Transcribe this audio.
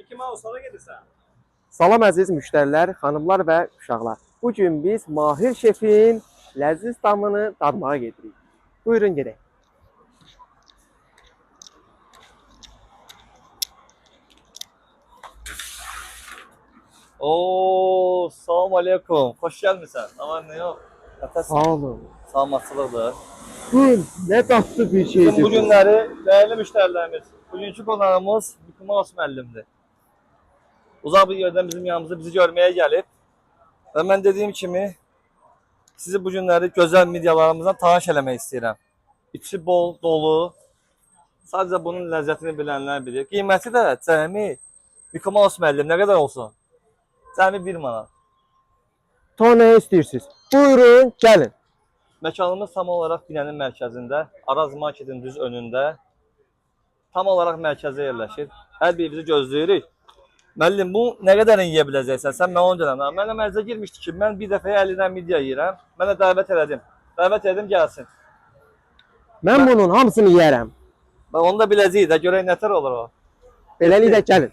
Mickey Mouse-a da gedirsən. Salam əziz müştərilər, xanımlar və uşaqlar. Bugün biz Mahir şefin ləziz damını dadmağa gedirik. Buyurun gedək. Oo, salam aleykum. Xoş gəlmisən. Aman nə yox. Sağ olun. Salamatçılıqdır. Buyurun, nə dadlı bir Bizim şeydir. bu günləri dəyərli müştərilərimiz, bugünkü qonağımız Mickey Mouse müəllimdir. Uzaq bir yerdən bizim yanımıza bizi görməyə gəlib. Və mən dediyim kimi sizi bu günləri gözəl midyalarımızdan tanış eləmək istəyirəm. İçi bol, dolu. Sadəcə bunun ləzzətini bilənlər bilir. Qiyməti də cəmi Mickey Mouse müəllim nə qədər olsun? Cəmi 1 manat. Ta nə istəyirsiniz? Buyurun, gəlin. Məkanımız tam olaraq binənin mərkəzində, Araz Marketin düz önündə. Tam olaraq mərkəzə yerləşir. Hər birimizi gözləyirik. Müəllim, bu nə qədər yeyə biləcəksən? Sən mən onu deyirəm. Mənə mərzə girmişdi ki, mən bir dəfəyə 50 dən midya yeyirəm. Mənə dəvət elədim. Dəvət edim gəlsin. Mən bunun hamısını yeyərəm. Bax onu da biləcəyik də, görək nətər olur o. Beləliklə gəlin.